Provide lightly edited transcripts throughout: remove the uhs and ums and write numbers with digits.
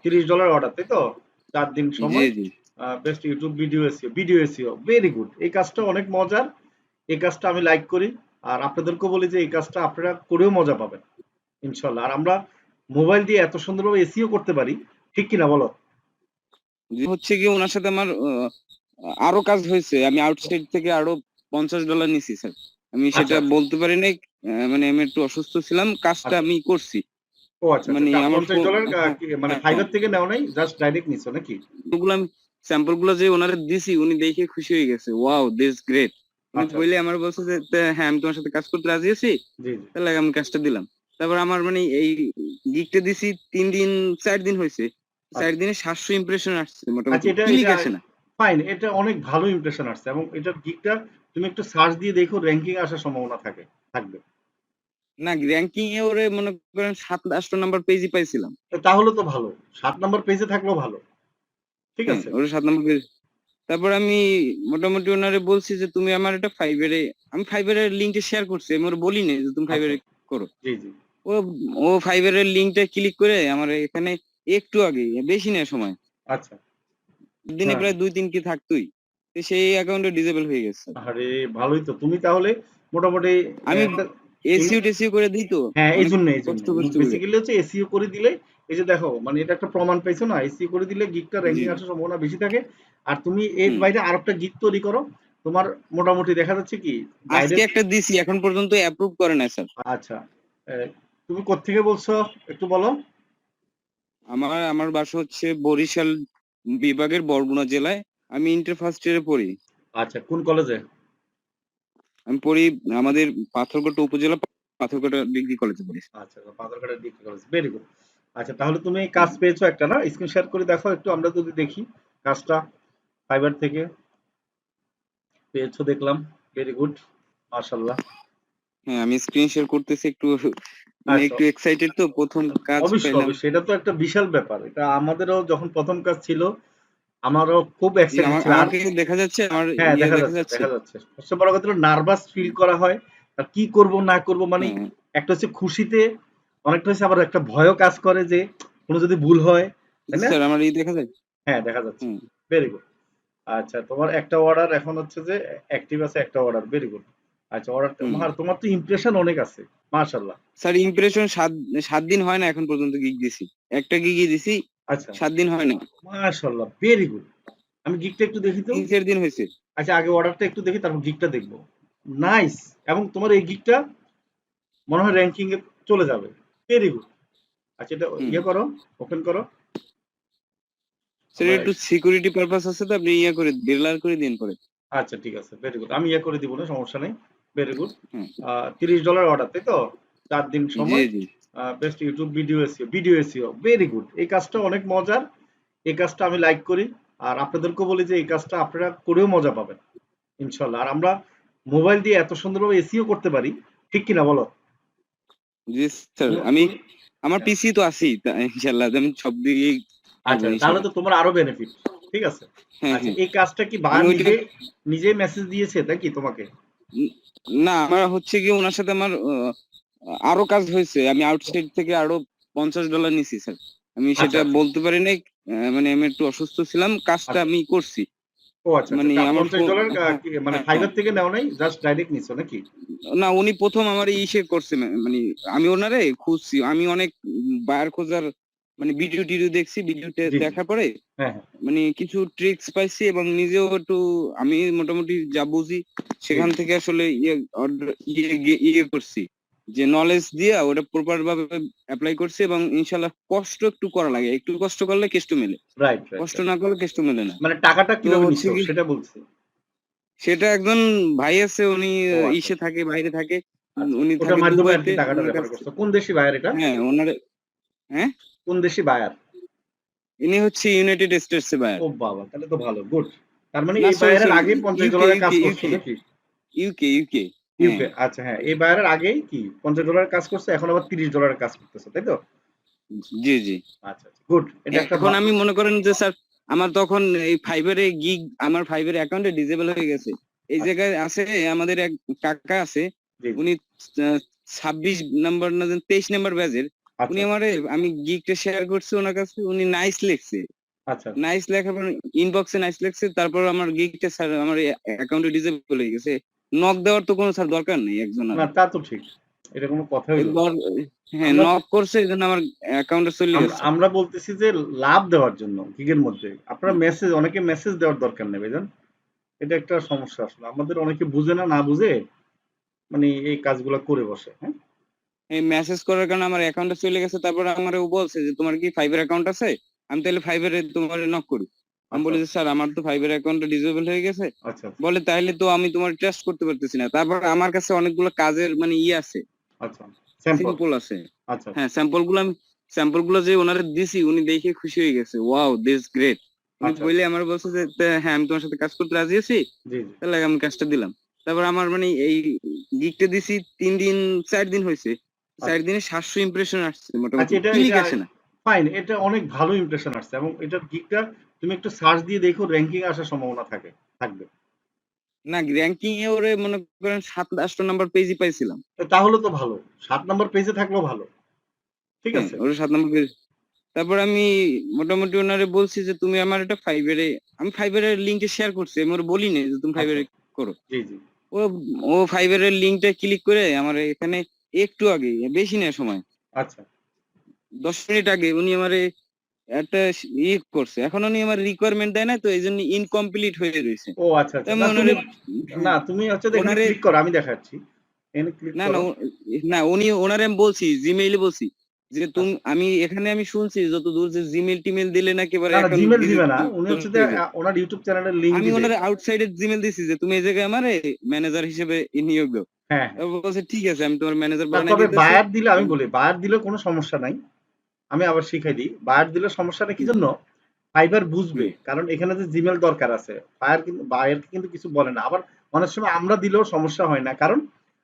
$30 order, তাই তো? 4 দিন জি সময়, জি best YouTube video SEO, very good. এই কাজটা অনেক মজার, এই কাজটা আমি লাইক করি। আর আপনাদেরকেও বলি যে এই কাজটা আপনারা করেও মজা পাবেন ইনশাল্লাহ। আর আমরা মোবাইল দিয়ে এত সুন্দরভাবে এসইও করতে পারি, ঠিক কিনা বলো? জি। হচ্ছে কি ওনার সাথে আমার আরো কাজ হয়েছে, আমি আউটসাইড থেকে আরো $50 নিছি স্যার। আমি আচ্ছা সেটা আচ্ছা বলতে পারি নাই, মানে আমি একটু অসুস্থ ছিলাম, কাজটা আচ্ছা। আমি করছি। ও আচ্ছা আচ্ছা, মানে আমার $50 হ্যাঁ মানে হ্যাঁ, ফাইবার থেকে নেও নাই, জাস্ট ডাইরেক্ট নিছো নাকি? ওগুলো আমি স্যাম্পল গুলো যে ওনারে দিছি, উনি দেখে খুশি হয়ে গেছে, ওয়াও দিস গ্রেট। উনি আচ্ছা বলে আচ্ছা, আমার বলছে যে হ্যাঁ আমি তোমার সাথে কাজ করতে রাজি আছি, জি জি। তাহলে আমি কাজটা দিলাম। তারপর আমার মানে এই গিগটা দিছি 3 দিন 4 দিন হয়েছে, চার আচ্ছা দিনে 700 ইমপ্রেশন আসছে আচ্ছা, মোটামুটি, এটা ক্লিক এটা আসে না। ফাইন, এটা অনেক ভালো ইমপ্রেশন আসছে এবং এটার গিকটা তুমি একটু সার্চ দিয়ে দেখো, র্যাঙ্কিং আসার সম্ভাবনা থাকবে। না র্যাঙ্কিং এ ওরে মনে করেন 7-8 নাম্বার পেজই পাইছিলাম। তাহলে তো ভালো, 7 নম্বর পেজে থাকলেও ভালো, ঠিক হ্যাঁ আছে। ওরে 7 নাম্বার পেজ। তারপর আমি মোটামুটি ওনারে বলছি যে তুমি আমার এটা ফাইবারে, আমি ফাইবারের লিঙ্কটা শেয়ার করছি, আমি ওর বলি না যে তুমি আচ্ছা, ফাইবারে করো। জি জি। ও ও ফাইবারের লিঙ্কটা ক্লিক করে আমার এখানে একটু আগে, বেশি না সময়, আচ্ছা, দিনে হ্যাঁ। প্রায় 2-3 কি থাকতোই, তো সেই অ্যাকাউন্টে ডিসেবল হয়ে গেছে। আরে ভালোই তো, তুমি তাহলে মোটামুটি আমি একটা এসিও টেসিও করে দিই তো, হ্যাঁ, এই অনেক জন্য কষ্ট কষ্ট করে। বেসিক্যালি হচ্ছে এসইও করে দিলে, এই যে দেখো মানে এটা একটা প্রমাণ পাইছো না, এসইও করে দিলে গিগটা জি র্যাঙ্কিং জি। আসার সম্ভাবনা বেশি থাকে। আর তুমি এর হুম। বাইরে আরেকটা গিগ তৈরি করো, তোমার মোটামুটি দেখা যাচ্ছে কি আজকে ডাইরেক্ট। একটা দিছি, এখন পর্যন্ত অ্যাপ্রুভ করে নাই স্যার। আচ্ছা, তুমি কোত্থেকে বলছো একটু বলো? আমার আমার বাসা হচ্ছে বরিশাল বিভাগের বরগুনা জেলায়। আমি ইন্টার ফার্স্ট ইয়ারে পড়ি। আচ্ছা, কোন কলেজে? আমি পড়ি আমাদের পাথরঘাটা উপজেলা পাথরঘাটা ডিগ্রি কলেজে পড়ি। আচ্ছা, Patharghata degree college, very good. আচ্ছা, তাহলে তুমি কাজ হুম। পেয়েছো একটা, না? স্ক্রিন শেয়ার করে দেখো একটু, আমরা যদি দেখি কাজটা ফাইবার থেকে পেয়েছো দেখলাম, ভেরি গুড, মাশাআল্লাহ। হ্যাঁ আমি স্ক্রিন শেয়ার করতেছি একটু, মানে আচ্ছা, একটু এক্সাইটেড তো, প্রথম কাজ অবশ্যই পেলাম। অবশ্যই, এটা তো একটা বিশাল ব্যাপার। এটা আমাদেরও যখন প্রথম কাজ ছিল, আমারও খুব জি এক্সাইটেড আমার ছিল। আর আমাকে দেখা যাচ্ছে, আমার হ্যাঁ, ইয়ে দেখা দেখা যাচ্ছে যাচ্ছে। দেখা যাচ্ছে, সবচেয়ে বড় কথা হলো নার্ভাস ফিল করা হয়। আর কি করব না করব, মানে হ্যাঁ একটা হচ্ছে খুশিতে, অনেকটা হচ্ছে আবার একটা ভয়ও কাজ করে যে কোনো যদি ভুল হয়, তাই জি না? স্যার, আমার এই দেখা যায়। হ্যাঁ, দেখা যাচ্ছে, হুম। Very good. আচ্ছা, তোমার একটা অর্ডার এখন হচ্ছে যে অ্যাক্টিভ আছে, একটা অর্ডার, ভেরি গুড। আচ্ছা, অর্ডার হুম। তোমার তো ইমপ্রেশন অনেক আছে, মাশাআল্লাহ। স্যার ইমপ্রেশন 7 দিন হয় না এখন পর্যন্ত গিগ দিছি, একটা গিগই দিছি, আচ্ছা, 7 দিন হয় না, মাশাআল্লাহ, ভেরি গুড। আমি গিগটা একটু দেখি তো। 3-4 দিন হয়েছে। আচ্ছা, আগে অর্ডারটা একটু দেখি, তারপর গিগটা দেখবো। নাইস। এবং তোমার এই গিগটা মনে হয় র‍্যাঙ্কিং এ চলে যাবে, ভেরি গুড। আচ্ছা, এটা হুম। ইয়ে করো, ওপেন করো। স্যার আমরা একটু সিকিউরিটি পারপাস আছে তো, আপনি ইয়ে করে ব্লার করে দিন পরে। আচ্ছা, ঠিক আছে, ভেরি গুড। আমি ইয়ে করে দিব না, সমস্যা নেই, ভেরি গুড। হুম। $30 অর্ডার, তাই তো? 4 দিন জি সময়, জি best YouTube video SEO, very good. এই কাজটা অনেক মজার, এই কাজটা আমি লাইক করি। আর আপনাদেরকেও বলি যে এই কাজটা আপনারা করেও মজা পাবেন ইনশাল্লাহ। আর আমরা মোবাইল দিয়ে এত সুন্দরভাবে এসইও করতে পারি, ঠিক কিনা বলো? জি স্যার। তুমি আমি তুমি আমার পিসি তো আছি, ইনশাল্লাহ আমি সব দিকে পারবো আচ্ছা, তাহলে ইনশাল্লাহ। তো তোমার আরো বেনিফিট, ঠিক আছে। হ্যাঁ আচ্ছা, হ্যাঁ। এই কাজটা কি আমি বায়ার ওইটা নিজে মেসেজ দিয়েছে নাকি তোমাকে? উম, না আমার হচ্ছে কি ওনার সাথে আমার আরো কাজ হয়েছে, আমি আউটসাইড থেকে আরো $50 নিছি স্যার। আমি আচ্ছা সেটা আচ্ছা বলতে পারি নাই, মানে আমি একটু অসুস্থ ছিলাম, কাজটা আচ্ছা। আমি করছি। ও আচ্ছা আচ্ছা, মানে আমার $50 হ্যাঁ মানে হ্যাঁ হ্যাঁ। ফাইবার থেকে নেও নাই, জাস্ট ডাইরেক্ট নিছো নাকি? না উনি প্রথম আমার ইসে করছে, মানে আমি ওনারে খুঁজছি, আমি অনেক বায়ার খোঁজার মানে ভিডিও টিডিও দেখছি, ভিডিও জি জি, দেখার পরে হ্যাঁ হ্যাঁ, মানে কিছু ট্রিক্স পাইছি, এবং নিজেও একটু আমি মোটামুটি যা বুঝি জি সেখান জি। থেকে আসলে ইয়ে করছি, যে নলেজ দিয়ে ওটা প্রপার ভাবে অ্যাপ্লাই করছি, এবং ইনশাল্লাহ কষ্ট একটু করা লাগে, একটু কষ্ট করলে কেষ্ট মেলে, রাইট রাইট কষ্ট রাইট। না করলে কেষ্ট মেলে না। মানে টাকাটা তো কিভাবে হচ্ছে নিছো কি, সেটা বলছি। সেটা একজন ভাই আছে, উনি ও আচ্ছা ইসে আচ্ছা থাকে, বাইরে থাকে, আচ্ছা, উনি ওটার থাকে মাধ্যমে আর দুবাইতে, কি টাকাটা ওনার রেফার কাছে। করছো? কোন দেশি বায়ার এটা? হ্যাঁ ওনার, হ্যাঁ কোন দেশি বায়ার? ইনি হচ্ছে ইউনাইটেড স্টেটস এর বায়ার। ও বাবা, তাহলে তো ভালো, গুড। তার মানে না এই সরি বায়ারের সরি, আগে পঞ্চাশ ইউকে ডলারের কাজ ইউকে করছো ইউকে নাকি? UK UK. হ্যাঁ ইউকে, আচ্ছা, হ্যাঁ, এই বায়ারের আগেই কি $50 কাজ করছে, এখন আবার $30 কাজ করতেছে, তাই তো? জি জি। আচ্ছা আচ্ছা, গুড। এটা একটা এখন আমি মনে করেন যে স্যার, আমার তখন এই ফাইবারে গিগ, আমার ফাইবার অ্যাকাউন্টে ডিসেবল হয়ে গেছে। এই আচ্ছা, জায়গায় আছে আমাদের এক কাকা আছে, জি জি, উনি 26 নাম্বার না 23 নাম্বার ব্যাজের, উনি আচ্ছা আমারে আমি গিগটা শেয়ার করছি ওনার কাছে, উনি নাইস লিখছে, আচ্ছা নাইস লেখার পর ইনবক্সে নাইস লিখছে, তারপর আমার গিগটা স্যার আমার অ্যাকাউন্টে ডিসেবল হয়ে গেছে। নক দেওয়ার তো কোনো স্যার দরকার নেই একজন না আগে। তা তো ঠিক, এটা কোনো কথা এই হইলো না। হ্যাঁ আমরা নক করছে এই জন্য আমার অ্যাকাউন্টে চলে আমরা গেছে। আমরা বলতেছি যে লাভ দেওয়ার জন্য গিগের মধ্যে আপনারা হুম। মেসেজ, অনেকে মেসেজ দেওয়ার দরকার নেই ভাইজান। এটা একটা সমস্যা আসলে, আমাদের অনেকে বুঝে না, না বুঝে মানে এই কাজগুলো করে বসে। হ্যাঁ এই মেসেজ করার কারণে আমার অ্যাকাউন্টে চলে গেছে, তারপর আমার ও বলছে যে তোমার কি ফাইবার অ্যাকাউন্ট আছে, আমি তাহলে ফাইবারে তোমার নক করি। আমি আচ্ছা বলি যে স্যার আমার তো ফাইবার অ্যাকাউন্টটা ডিসেবল হয়ে গেছে। আচ্ছা আচ্ছা বলে তাহলে তো আমি তোমার ট্রাস্ট করতে পারতেছি না। তারপর আমার কাছে অনেকগুলো কাজের মানে আছে, আচ্ছা স্যাম্পল। সিম্পল আছে। আচ্ছা আচ্ছা হ্যাঁ স্যাম্পল গুলো যে ওনারে দিছি উনি দেখে খুশি হয়ে গেছে, ওয়াও দিস গ্রেট। উনি আচ্ছা বলে আমার বলছে যে হ্যাঁ আমি তোমার সাথে কাজ করতে রাজি আছি, জি জি তাহলে আমি কাজটা দিলাম। তারপর আমার মানে এই গিগটা দিছি 3 দিন 4 দিন হয়েছে, চার আচ্ছা দিনে 700 ইমপ্রেশন আসছে আচ্ছা মোটামুটি, এটা ক্লিক এটা আসে না। ফাইন, এটা অনেক ভালো ইমপ্রেশন আসছে এবং এটার গিকটা তুমি একটু সার্চ দিয়ে দেখো, র্যাঙ্কিং আসার সম্ভাবনা থাকবে। না র্যাঙ্কিং এ ওরে মনে করেন 7-8 নম্বর পেজই পাইছিলাম। তো তাহলে তো ভালো, 7 নম্বর পেজে থাকলেও ভালো। ঠিক হ্যাঁ আছে ওরে 7 নম্বর পেজ। তারপর আমি মোটামুটি ওনারে বলছি যে তুমি আমার এটা ফাইবারে, আমি ফাইবারের লিঙ্কে শেয়ার করছি, আমি ওরে বলিনি যে তুমি আচ্ছা ফাইবারে করো। জি জি ও ও ফাইবারের লিঙ্কটা ক্লিক করে আমার এখানে একটু আগে, বেশি না সময়, আচ্ছা 10 মিনিট আগে উনি আমারে একটা করছে। এখন উনি আমার রিকোয়ারমেন্ট দেয় না, তো এই জন্য ইনকমপ্লিট হয়ে রয়েছে। ও আচ্ছা তো আচ্ছা আমি না তুমি, ওনারে হ্যাঁ না তুমি হচ্ছে যে এখানে ওনারে ক্লিক করো, আমি দেখাচ্ছি, এখানে ক্লিক না না করো। না উনি ওনারে আমি বলছি জিমেইলে বলছি যে তুমি, আচ্ছা আমি এখানে আমি শুনছি যতদূর যে জিমেইল টিমেল দিলে নাকি একেবারে না না অ্যাকাউন্ট জিমেল দিবে না, উনি ডিলিট হচ্ছে যে হয়ে যায়। ওনার ইউটিউব চ্যানেলের লিংক আমি দিবে। ওনার আউটসাইডের জিমেল দিছি যে তুমি এই জায়গায় আমার ম্যানেজার হিসেবে নিয়োগ দাও। হ্যাঁ হ্যাঁ তারপর বলছে ঠিক আছে আমি তোমার ম্যানেজার না বানাই তবে দিতেছি। বায়ার দিলে, আমি বলি বায়ার দিলে কোনো সমস্যা নাই, আমি আবার শিখাই দিই, বায়ার দিলে সমস্যাটা কি হুম জন্য, ফাইবার বুঝবে, হুম কারণ এখানে যে জিমেল দরকার আছে, ফায়ার কিন্তু বায়ারকে কিন্তু কিছু বলে না। আবার অনেক সময় আমরা দিলেও সমস্যা হয় না, কারণ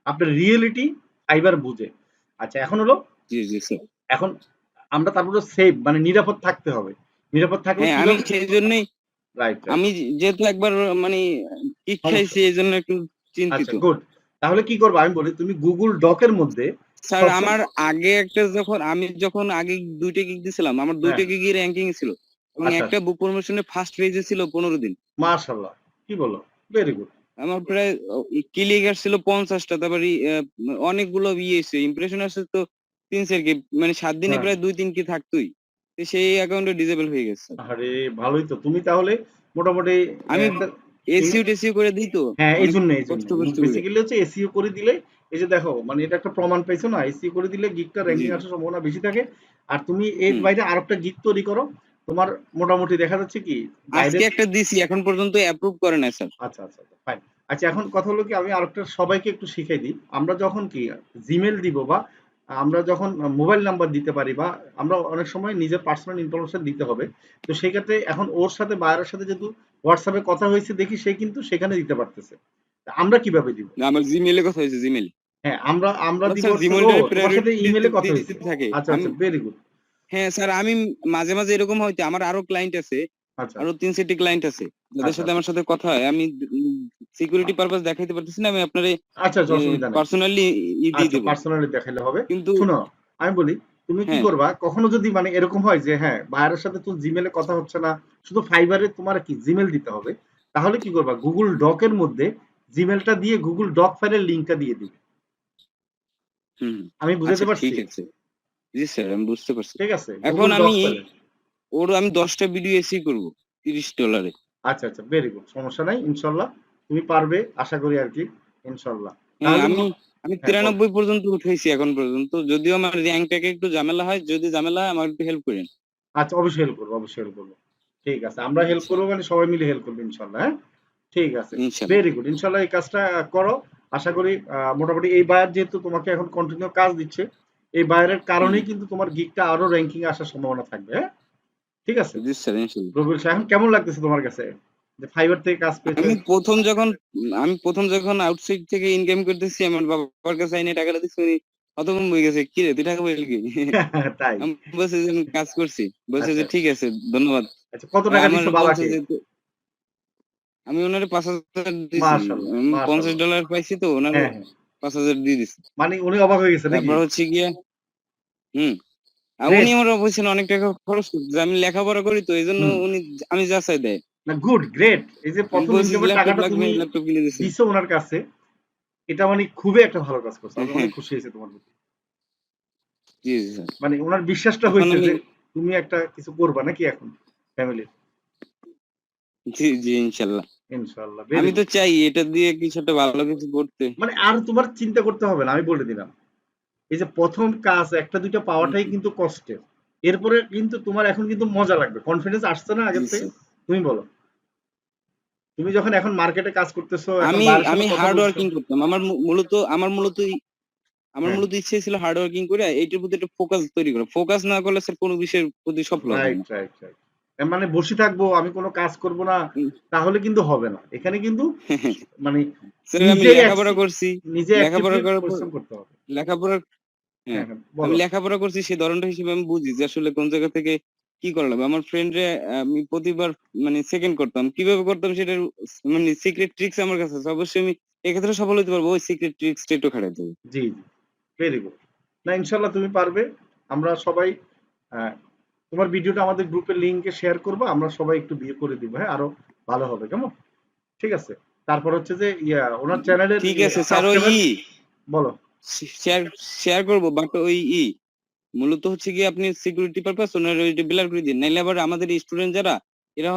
আপনার রিয়েলিটি ফাইবার বুঝে। আচ্ছা এখন হলো, জি জি স্যার। এখন আমরা তারপরে সেভ মানে নিরাপদ থাকতে হবে। নিরাপদ থাকলে হ্যাঁ আমি কিভাবে? সেই জন্যই, রাইট রাইট আমি যেহেতু একবার মানে কিক সমস্যা। খাইছি এই জন্য একটু চিন্তিত। আচ্ছা গুড, তাহলে কি করবো আমি বলি, তুমি গুগল ডকের মধ্যে স্যার সবসময়, আমার আগে একটা যখন আমি যখন আগে 2টা গিগ দিছিলাম, আমার হ্যাঁ 2টা গিগই র্যাঙ্কিং ছিল এবং আচ্ছা একটা আচ্ছা বুক প্রমোশনে ফার্স্ট পেজে ছিল 15 দিন। মাশাল্লাহ, কি বলো, ভেরি গুড। আমার প্রায় ক্লিক আসছিল 50টা, তারপর অনেকগুলো এসে ইমপ্রেশন আসছে তো 3-4 কে, মানে 7 দিনে হ্যাঁ প্রায় 2-3 কে থাকতোই। তো সেই অ্যাকাউন্টে ডিসেবল হয়ে গেছে। আরে ভালোই তো, তুমি তাহলে মোটামুটি আমি একটা এসিও টেসিও করে দিই তো, হ্যাঁ এই অনেক জন্য কষ্ট কষ্ট করে। বেসিক্যালি হচ্ছে এসইও করে দিলে, এই যে দেখো মানে এটা একটা প্রমাণ পাইছো না, এসইও করে দিলে গিগটা জি র্যাঙ্কিং আসার সম্ভাবনা বেশি থাকে। আর তুমি এর হুম বাইরে আরেকটা গিগ তৈরি করো, তোমার মোটামুটি দেখা যাচ্ছে কি আজকে বাইরের। একটা দিছি, এখন পর্যন্ত অ্যাপ্রুভ করে না স্যার। আচ্ছা আচ্ছা ফাইন। আচ্ছা এখন কথা হলো কি, আমি আরেকটা সবাইকে একটু শিখাই দিই, আমরা যখন কি জিমেল দিব বা আমরা যখন মোবাইল নাম্বার দিতে পারি, বা আমরা অনেক সময় নিজের পার্সোনাল ইনফরমেশন দিতে হবে, তো সেই ক্ষেত্রে এখন ওর সাথে বায়ারের সাথে যেহেতু হোয়াটসঅ্যাপে কথা হয়েছে দেখি, সে কিন্তু সেখানে দিতে পারতেছে, তা আমরা কিভাবে দিব? আমার জিমেইলে কথা হয়েছে, জিমেইল। হ্যাঁ আমরা ও দিব স্যার হচ্ছে, ও জিমেইলটার তোমার সাথে প্রায়োরিটি ইমেলে কথা হয়েছে। দিতে থাকে। আচ্ছা আমি আচ্ছা ভেরি গুড। হ্যাঁ স্যার আমি মাঝে মাঝে এরকম হয়তো আমার আরো ক্লায়েন্ট আছে, আচ্ছা আরো 3-4টি ক্লায়েন্ট আছে যাদের আচ্ছা সাথে আচ্ছা আমার সাথে কথা হয়। আমি সিকিউরিটি পারপাস দেখাইতে পারতেছি না, আমি আপনারে আচ্ছা আচ্ছা অসুবিধা নেই। পার্সোনালি দিয়ে আচ্ছা দেবো। পার্সোনালি দেখাইলে হবে। কিন্তু শোনো আমি বলি, তুমি কি হ্যাঁ করবা কখনো যদি মানে এরকম হয় যে হ্যাঁ বায়ারের সাথে তো জিমেলে কথা হচ্ছে না, শুধু ফাইবারে তোমার কি জিমেল দিতে হবে, তাহলে কি করবা, গুগল ডকের মধ্যে জিমেলটা দিয়ে গুগল ডক ফাইলের লিঙ্কটা দিয়ে দিবে। হুম আমি আচ্ছা বুঝাতে ঠিক পারছি? আছে। জি স্যার আমি বুঝতে পারছি। ঠিক আছে এখন গুগল ডক আমি ফাইলে। আমি 10টা ভিডিও এসি করবো $30। আচ্ছা আচ্ছা ভেরি গুড, সমস্যা নাই ইনশাল্লাহ, তুমি পারবে আশা করি আর কি, ইনশাল্লাহ। হ্যাঁ তাহলে আমি হ্যাঁ বল। 93 পর্যন্ত উঠেছি এখন পর্যন্ত, যদিও আমার র্যাঙ্কটাকে একটু ঝামেলা হয়, যদি ঝামেলা হয় আমার একটু হেল্প করেন। আচ্ছা অবশ্যই হেল্প করবো, অবশ্যই হেল্প করবো। ঠিক আছে আমরা হেল্প আচ্ছা করবো, মানে সবাই মিলে হেল্প করবো ইনশাল্লাহ। হ্যাঁ ঠিক আছে ইনশাল্লাহ। ভেরি গুড, ইনশাল্লাহ এই কাজটা করো। আশা করি মোটামুটি এই বায়ার যেহেতু তোমাকে এখন কন্টিনিউ কাজ দিচ্ছে, এই বায়ারের হুম কারণেই কিন্তু তোমার গিগটা আরো র্যাঙ্কিং এ আসার সম্ভাবনা থাকবে। হ্যাঁ ঠিক আছে জি স্যার ইনশাল্লাহ। রবিউল সাহেব, এখন কেমন লাগতেছে তোমার কাছে যে ফাইবার থেকে কাজ পেয়েছো? আমি প্রথম যখন আউটসাইড থেকে ইনকাম করতেছি, আমার বাবার কাছে আইনে টাকাটা দিচ্ছি, উনি হতভম্ব হয়ে গেছে, কি রে তুই টাকা পাইলি কি? তাই? আমি বলছি যে আমি কাজ করছি, বলছে আচ্ছা যে ঠিক আছে ধন্যবাদ। আচ্ছা কত টাকা আমার দিছো বলছে বাবাকে? যে আমি ওনারে 5,000 দিছি। মাশাল্লাহ আমি মাশাল্লাহ। $50 পাইছি তো ওনারে হ্যাঁ হ্যাঁ 5,000 দিয়ে দিছি। মানে উনি অবাক হয়ে গেছে নাকি? তারপর হচ্ছে গিয়ে হুম আর উনি আমার অবশ্যই অনেক টাকা খরচ করছে, আমি লেখাপড়া করি তো এই জন্য উনি আমি যাচাই দেয়। না গুড, গ্রেট। এই যে আমি প্রথম বলছি ইনকামের ল্যাপটপ টাকাটা লাগবে, তুমি ল্যাপটপ কিনে দিছে। দিছো ওনার কাছে, এটা মানে খুবই একটা ভালো কাজ করছো। আমি অনেক খুশি হয়েছি তোমার প্রতি। জি জি স্যার। মানে ওনার বিশ্বাসটা এখন হয়েছে আমি যে তুমি একটা কিছু করবা নাকি এখন ফ্যামিলির। জি জি ইনশাল্লাহ। ইনশাআল্লাহ, ভেরি আমি তো গুড। চাই এটা দিয়ে কিছু একটা ভালো কিছু করতে। মানে আর তোমার চিন্তা করতে হবে না, আমি বলে দিলাম। এই যে প্রথম কাজ একটা দুইটা পাওয়াটাই কিন্তু কষ্টের। এরপরে কিন্তু তোমার এখন কিন্তু মজা লাগবে, কনফিডেন্স আসছে না জি আগের থেকে। স্যার। তুমি বলো, তুমি যখন এখন মার্কেটে কাজ করতেছো, এখন আমি বাইরের সাথে আমি কথা হার্ড বলছো। ওয়ার্কিং করতাম, আমার হ্যাঁ, মূলত ইচ্ছে ছিল হার্ড ওয়ার্কিং করে এইটার প্রতি একটা ফোকাস তৈরি করা। ফোকাস না করলে স্যার কোনো বিষয়ের প্রতি সফল হবে রাইট না। Right right. মানে বসে থাকবো, আমি কোনো কাজ করব না, তাহলে কিন্তু হবে না। এখানে কিন্তু মানে স্যার আমি নিজেই লেখাপড়া করছি, নিজে লেখাপড়া অ্যাক্টিভলি করার পর পরিশ্রম করতে হবে। লেখাপড়া হ্যাঁ হ্যাঁ, হ্যাঁ, আমি বলো। লেখাপড়া করছি সেই ধরনটা হিসেবে আমি বুঝি যে আসলে কোন জায়গা থেকে কি করা লাগবে। আমার ফ্রেন্ডরে আমি প্রতিবার মানে সেকেন্ড করতাম, কিভাবে করতাম সেটার মানে সিক্রেট ট্রিক্স আমার কাছে আছে। অবশ্যই আমি এক্ষেত্রে সফল হতে পারবো, ওই সিক্রেট ট্রিক্সটা একটু খাটাতে হবে। জি জি, ভেরি গুড। না ইনশাল্লাহ তুমি পারবে। আমরা সবাই আহ, তোমার ভিডিওটা আমাদের গ্রুপের লিংকে শেয়ার করবো, আমরা সবাই একটু বিয়ে করে দিব, হ্যাঁ আরো ভালো হবে, কেমন? ঠিক আছে। তারপর হচ্ছে যে ওনার চ্যানেলের ঠিক আছে স্যার, ওই সাবস্ক্রাইবার বলো। শেয়ার শেয়ার করবো, বাট ওই মূলত হচ্ছে কি আপনি সিকিউরিটি পারপাস ওনার ওইটা ব্লার করে দিন, নাইলে আবার আমাদের স্টুডেন্ট যারা এরা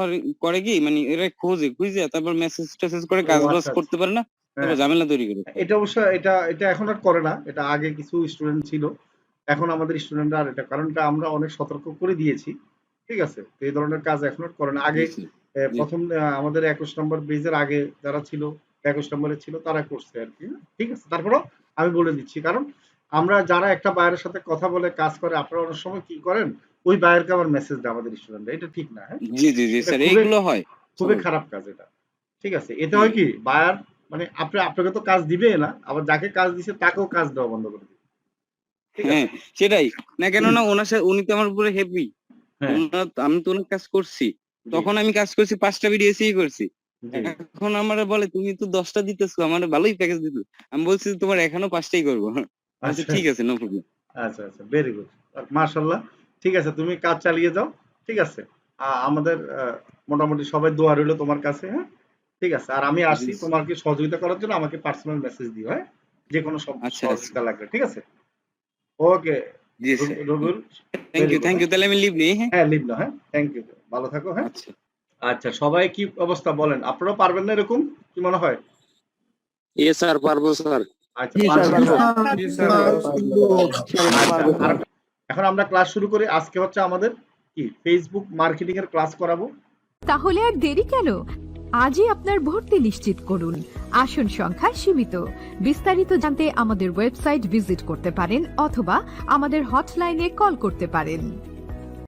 করে কি মানে এরা খুঁজে তারপর মেসেজ টেসেজ করে ও কাজ বাজ আচ্ছা আচ্ছা। করতে পারে না, তারপর হ্যাঁ, ঝামেলা তৈরি করে। এটা অবশ্য এটা এটা এখন আর করে না, এটা আগে কিছু স্টুডেন্ট ছিল, এখন আমাদের স্টুডেন্টরা আর এটা, কারণ এটা আমরা অনেক সতর্ক করে দিয়েছি। ঠিক আছে, তো এই ধরনের কাজ এখন আর করে না। জি আগে স্যার। জি প্রথম আমাদের 21 নম্বর বেজের আগে যারা ছিল, 21 নম্বরে ছিল তারা করছে আর কি। ঠিক আছে, তারপরেও আমি বলে দিচ্ছি, কারণ আমরা যারা একটা বায়ের সাথে কথা বলে কাজ করে, আপনারা অনেক সময় কি করেন, ওই বায়েরকে আবার মেসেজ দেয় আমাদের স্টুডেন্টরা, এটা ঠিক না। হ্যাঁ, জি জি জি এটা স্যার, খুবই এইগুলো হয় খুবই স্বাভাবিক। খারাপ কাজ এটা। ঠিক আছে, এতে হুম, হয় কি বায়ার মানে আপনাকে তো কাজ দিবে না, আবার যাকে কাজ দিছে তাকেও কাজ দেওয়া বন্ধ করে দিবে। ঠিক হ্যাঁ আছে। সেটাই। না কেননা ওনার সাথে উনি তো আমার উপরে হেভি, হ্যাঁ, আমি তো অনেক কাজ করছি। জি তখন আমি কাজ করছি 5টা ভিডিও এসেই করছি। জি। এখন আমার বলে তুমি তো 10টা দিতেছো, আমার ভালোই প্যাকেজ দিত। আমি বলছি তোমার এখনো 5টাই করবো। আচ্ছা আচ্ছা ঠিক আছে, নো প্রবলেম। আচ্ছা আচ্ছা, ভেরি গুড, মাশাল্লাহ। ঠিক আছে, তুমি কাজ চালিয়ে যাও। ঠিক আছে, আমাদের মোটামুটি সবাই দোয়া রইলো তোমার কাছে, হ্যাঁ। ঠিক আছে, আর আমি জি আসি তোমাকে সহযোগিতা করার জন্য, আমাকে পার্সোনাল মেসেজ দিও, হ্যাঁ, যে কোনো আচ্ছা আচ্ছা। সহযোগিতা লাগলে। ঠিক আছে, ওকে জি sir. Rabiul, thank very you, good. Thank হ্যাঁ ইউ, তাহলে আমি লিভ নেই। হ্যাঁ হ্যাঁ, লিভ না, হ্যাঁ, থ্যাংক ইউ, ভালো থাকো, হ্যাঁ। আচ্ছা। আচ্ছা, সবাই কি অবস্থা বলেন, আপনারাও পারবেন না এরকম, কি মনে হয়? ইয়ে স্যার, পারবো স্যার। আচ্ছা, জি স্যার, পারবেন পারবো। না? জি স্যার, কিন্তু আচ্ছা, পারবো আর স্যার। এখন আমরা ক্লাস শুরু করি। আজকে হচ্ছে আমাদের কি ফেসবুক মার্কেটিং এর ক্লাস করাবো। তাহলে আর দেরি কেন? আজই আপনার ভর্তি নিশ্চিত করুন। আসন সংখ্যা সীমিত। বিস্তারিত জানতে আমাদের ওয়েবসাইট ভিজিট করতে পারেন অথবা আমাদের হটলাইনে কল করতে পারেন।